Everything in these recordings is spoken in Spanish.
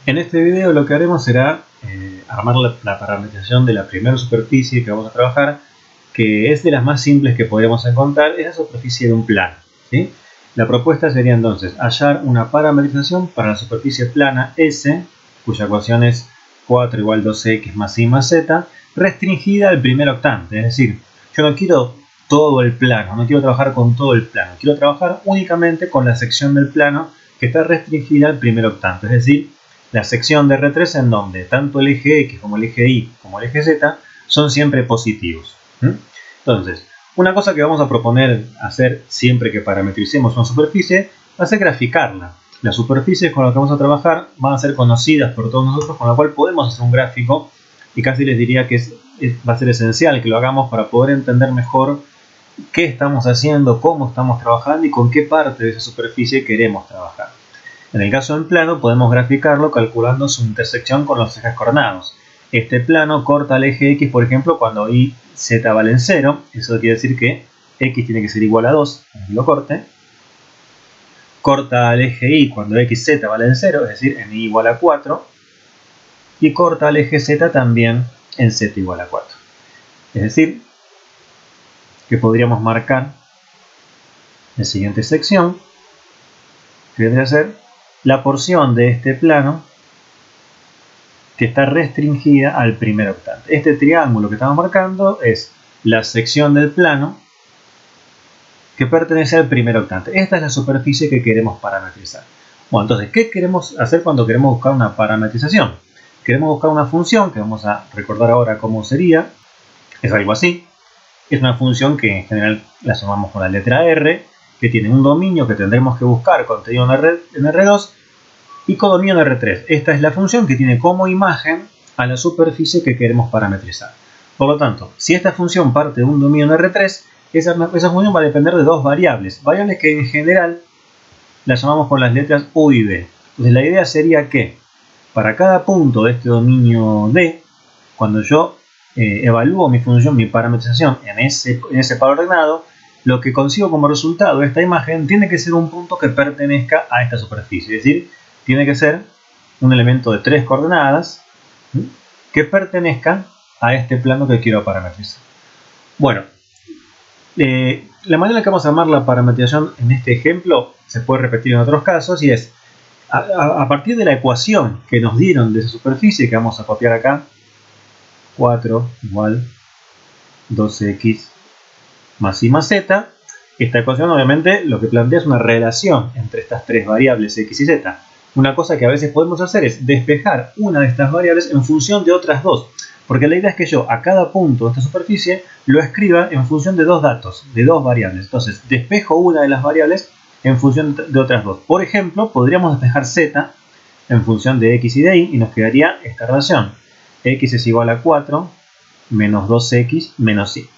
En este video lo que haremos será armar la parametrización de la primera superficie que vamos a trabajar, que es de las más simples que podríamos encontrar, es la superficie de un plano, ¿sí? La propuesta sería entonces hallar una parametrización para la superficie plana S, cuya ecuación es 4 igual 2x más y más z, restringida al primer octante. Es decir, yo no quiero todo el plano, no quiero trabajar con todo el plano, quiero trabajar únicamente con la sección del plano que está restringida al primer octante, es decir, la sección de R3 en donde tanto el eje X como el eje Y como el eje Z son siempre positivos. Entonces, una cosa que vamos a proponer hacer siempre que parametricemos una superficie va a ser graficarla. Las superficies con las que vamos a trabajar van a ser conocidas por todos nosotros, con lo cual podemos hacer un gráfico, y casi les diría que va a ser esencial que lo hagamos para poder entender mejor qué estamos haciendo, cómo estamos trabajando y con qué parte de esa superficie queremos trabajar. En el caso del plano podemos graficarlo calculando su intersección con los ejes coordenados. Este plano corta el eje X, por ejemplo, cuando y z valen 0. Eso quiere decir que X tiene que ser igual a 2, para que lo corte. Corta al eje Y cuando X, Z valen 0, es decir, en Y igual a 4. Y corta al eje Z también en Z igual a 4. Es decir, que podríamos marcar la siguiente sección, que vendría a ser la porción de este plano que está restringida al primer octante. Este triángulo que estamos marcando es la sección del plano que pertenece al primer octante. Esta es la superficie que queremos parametrizar. Bueno, entonces, ¿qué queremos hacer cuando queremos buscar una parametrización? Queremos buscar una función que vamos a recordar ahora cómo sería. Es algo así. Es una función que en general la llamamos con la letra R, que tiene un dominio que tendremos que buscar contenido en R2 y codominio en R3. Esta es la función que tiene como imagen a la superficie que queremos parametrizar. Por lo tanto, si esta función parte de un dominio en R3, esa función va a depender de dos variables. Variables que en general las llamamos con las letras U y V. Entonces la idea sería que para cada punto de este dominio D, cuando yo evalúo mi función, mi parametrización en ese par ordenado, lo que consigo como resultado de esta imagen tiene que ser un punto que pertenezca a esta superficie. Es decir, tiene que ser un elemento de 3 coordenadas que pertenezca a este plano que quiero parametrizar. Bueno, la manera en que vamos a armar la parametrización en este ejemplo se puede repetir en otros casos, y es a partir de la ecuación que nos dieron de esa superficie, que vamos a copiar acá, 4 igual 2x más y más z. Esta ecuación obviamente lo que plantea es una relación entre estas tres variables x y z. Una cosa que a veces podemos hacer es despejar una de estas variables en función de otras dos, porque la idea es que yo a cada punto de esta superficie lo escriba en función de dos datos, de dos variables. Entonces despejo una de las variables en función de otras dos. Por ejemplo, podríamos despejar z en función de x y de y nos quedaría esta relación. X es igual a 4 menos 2x menos y.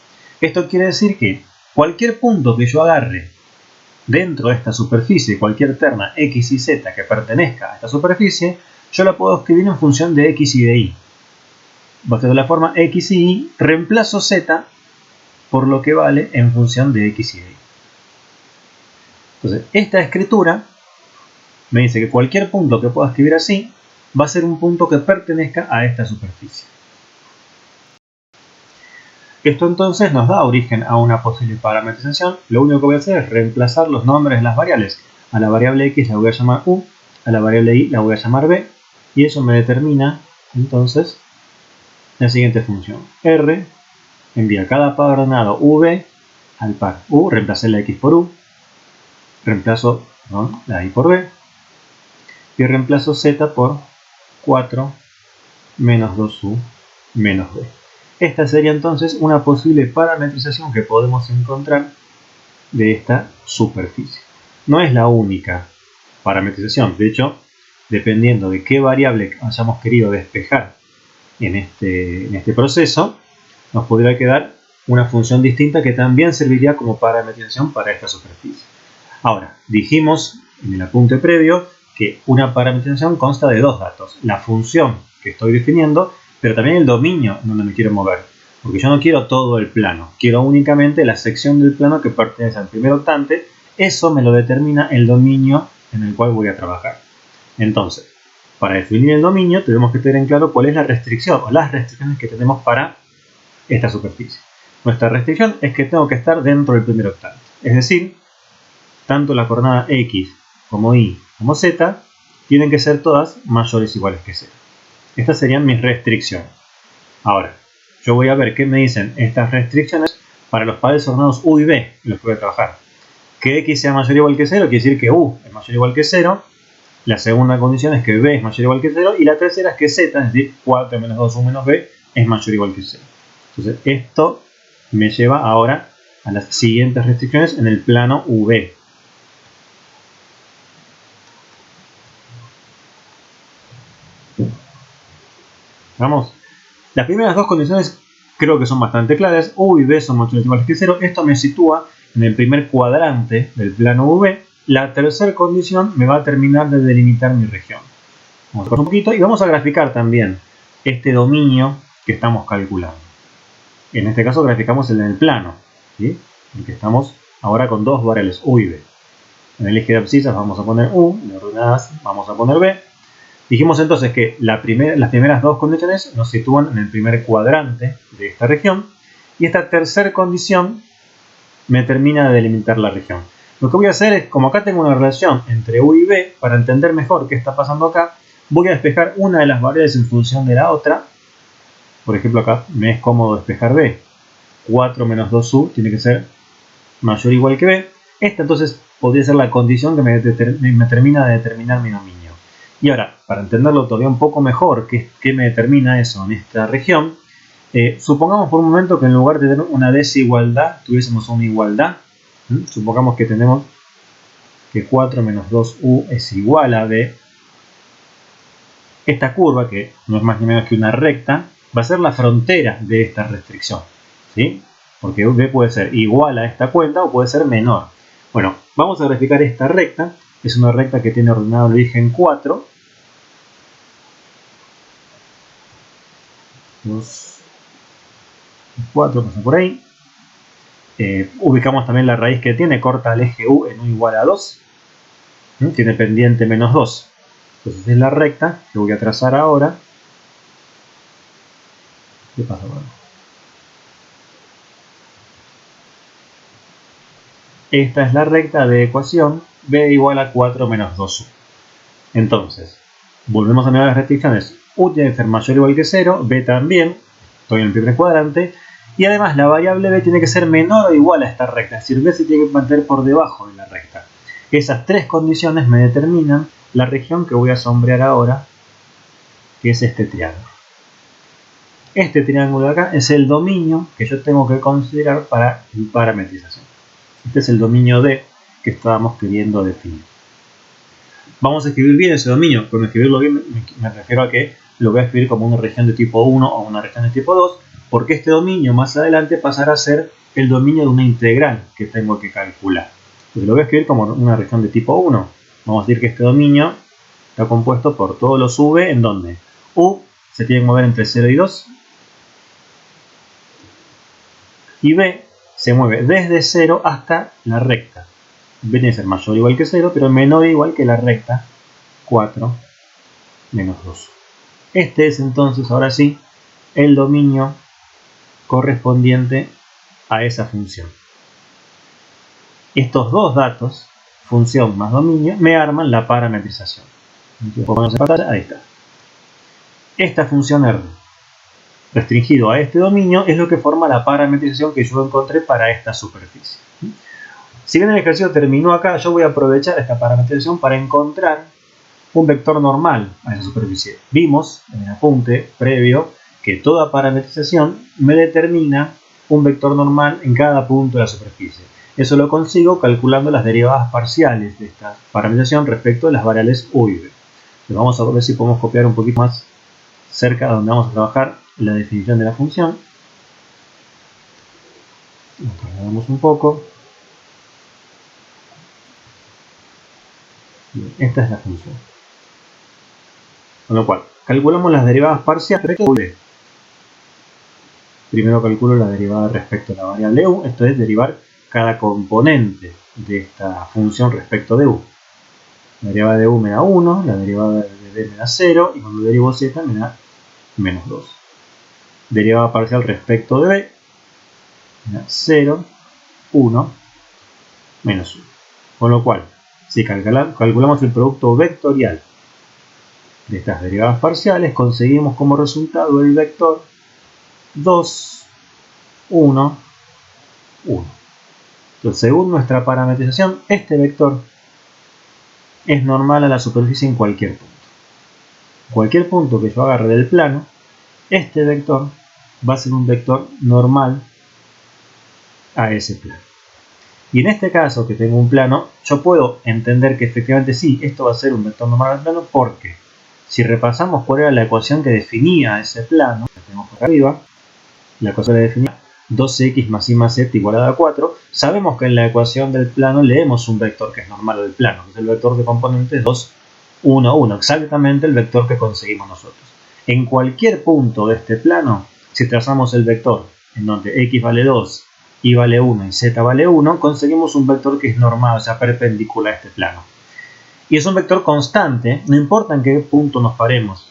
Esto quiere decir que cualquier punto que yo agarre dentro de esta superficie, cualquier terna x y z que pertenezca a esta superficie, yo la puedo escribir en función de x y de y. De la forma x y y, reemplazo z por lo que vale en función de x y de y. Entonces, esta escritura me dice que cualquier punto que pueda escribir así va a ser un punto que pertenezca a esta superficie. Esto entonces nos da origen a una posible parametrización. Lo único que voy a hacer es reemplazar los nombres de las variables. A la variable x la voy a llamar u, a la variable y la voy a llamar b, y eso me determina entonces la siguiente función. R envía cada par ordenado v al par u, reemplacé la x por u, reemplazo la y por b, y reemplazo z por 4 menos 2u menos b. Esta sería entonces una posible parametrización que podemos encontrar de esta superficie. No es la única parametrización, de hecho, dependiendo de qué variable hayamos querido despejar en este proceso, nos podría quedar una función distinta que también serviría como parametrización para esta superficie. Ahora, dijimos en el apunte previo que una parametrización consta de dos datos: la función que estoy definiendo, pero también el dominio donde me quiero mover, porque yo no quiero todo el plano, quiero únicamente la sección del plano que pertenece al primer octante. Eso me lo determina el dominio en el cual voy a trabajar. Entonces, Para definir el dominio tenemos que tener en claro cuál es la restricción o las restricciones que tenemos para esta superficie. Nuestra restricción es que tengo que estar dentro del primer octante. Es decir, tanto la coordenada X como Y como Z tienen que ser todas mayores o iguales que 0. Estas serían mis restricciones. Ahora, yo voy a ver qué me dicen estas restricciones para los padres ordenados U y B, en los que voy a trabajar. Que X sea mayor o igual que 0 quiere decir que U es mayor o igual que 0. La segunda condición es que B es mayor o igual que 0. Y la tercera es que Z, es decir, 4 menos 2U menos B, es mayor o igual que 0. Entonces, esto me lleva ahora a las siguientes restricciones en el plano UV. Vamos. Las primeras dos condiciones creo que son bastante claras. U y B son mayores o iguales que 0. Esto me sitúa en el primer cuadrante del plano UV. La tercera condición me va a terminar de delimitar mi región. Vamos a cortar un poquito y vamos a graficar también este dominio que estamos calculando. En este caso graficamos el en el plano, ¿sí? El que estamos ahora con dos variables U y B. En el eje de abscisas vamos a poner U, en las ordenadas vamos a poner B. Dijimos entonces que las primeras dos condiciones nos sitúan en el primer cuadrante de esta región y esta tercera condición me termina de delimitar la región. Lo que voy a hacer es, como acá tengo una relación entre U y B, para entender mejor qué está pasando acá, voy a despejar una de las variables en función de la otra. Por ejemplo, acá me es cómodo despejar B. 4 menos 2U tiene que ser mayor o igual que B. Esta entonces podría ser la condición que me termina de determinar mi dominio. Y ahora, para entenderlo todavía un poco mejor, ¿qué me determina eso en esta región? Supongamos por un momento que en lugar de tener una desigualdad, tuviésemos una igualdad. Supongamos que tenemos que 4 menos 2U es igual a B. Esta curva, que no es más ni menos que una recta, va a ser la frontera de esta restricción, ¿sí? Porque B puede ser igual a esta cuenta o puede ser menor. Bueno, vamos a graficar esta recta. Es una recta que tiene ordenado el origen 4. 4 pasa por ahí. Ubicamos también la raíz que tiene, corta el eje U en U igual a 2. Tiene pendiente menos 2. Entonces es la recta que voy a trazar ahora. ¿Qué pasa ahora? Esta es la recta de ecuación B igual a 4 menos 2U. Entonces, volvemos a mirar las restricciones. U tiene que ser mayor o igual que 0, B también, estoy en el primer cuadrante, y además la variable B tiene que ser menor o igual a esta recta, es decir, B se tiene que mantener por debajo de la recta. Esas tres condiciones me determinan la región que voy a sombrear ahora, que es este triángulo. Este triángulo de acá es el dominio que yo tengo que considerar para mi parametrización. Este es el dominio D que estábamos queriendo definir. Vamos a escribir bien ese dominio. Con escribirlo bien me refiero a que lo voy a escribir como una región de tipo 1 o una región de tipo 2, porque este dominio más adelante pasará a ser el dominio de una integral que tengo que calcular. Entonces lo voy a escribir como una región de tipo 1. Vamos a decir que este dominio está compuesto por todos los V, en donde U se tiene que mover entre 0 y 2, y B se mueve desde 0 hasta la recta. B tiene que ser mayor o igual que 0, pero menor o igual que la recta 4 menos 2. Este es entonces, ahora sí, el dominio correspondiente a esa función. Estos dos datos, función más dominio, me arman la parametrización. Ahí está. Esta función R, restringido a este dominio, es lo que forma la parametrización que yo encontré para esta superficie. Si bien el ejercicio terminó acá, yo voy a aprovechar esta parametrización para encontrar un vector normal a esa superficie. Vimos en el apunte previo que toda parametrización me determina un vector normal en cada punto de la superficie. Eso lo consigo calculando las derivadas parciales de esta parametrización respecto a las variables U y B. Vamos a ver si podemos copiar un poquito más cerca de donde vamos a trabajar la definición de la función. Lo trasladamos un poco. Bien, esta es la función. Con lo cual, calculamos las derivadas parciales respecto a U y B. Primero calculo la derivada respecto a la variable U, esto es derivar cada componente de esta función respecto de U. La derivada de U me da 1, la derivada de d me da 0 y cuando derivo z me da menos 2. Derivada parcial respecto de b me da 0, 1, menos 1. Con lo cual, si calculamos el producto vectorial de estas derivadas parciales, conseguimos como resultado el vector 2, 1, 1. Entonces, según nuestra parametrización, este vector es normal a la superficie en cualquier punto. Cualquier punto que yo agarre del plano, este vector va a ser un vector normal a ese plano. Y en este caso, que tengo un plano, yo puedo entender que efectivamente sí, esto va a ser un vector normal al plano, porque si repasamos cuál era la ecuación que definía ese plano, que tenemos por arriba, la ecuación que definía 12x más y más z igual a 4, sabemos que en la ecuación del plano leemos un vector que es normal del plano, que es el vector de componentes 2, 1, 1, exactamente el vector que conseguimos nosotros. En cualquier punto de este plano, si trazamos el vector en donde x vale 2, y vale 1 y z vale 1, conseguimos un vector que es normal, o sea, perpendicular a este plano. Y es un vector constante, no importa en qué punto nos paremos.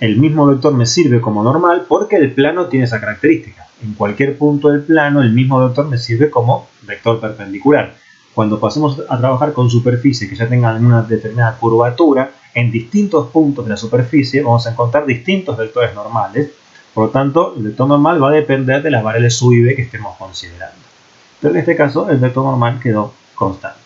El mismo vector me sirve como normal porque el plano tiene esa característica. En cualquier punto del plano, el mismo vector me sirve como vector perpendicular. Cuando pasemos a trabajar con superficies que ya tengan una determinada curvatura, en distintos puntos de la superficie vamos a encontrar distintos vectores normales. Por lo tanto, el vector normal va a depender de las variables u y b que estemos considerando. Pero en este caso, el vector normal quedó constante.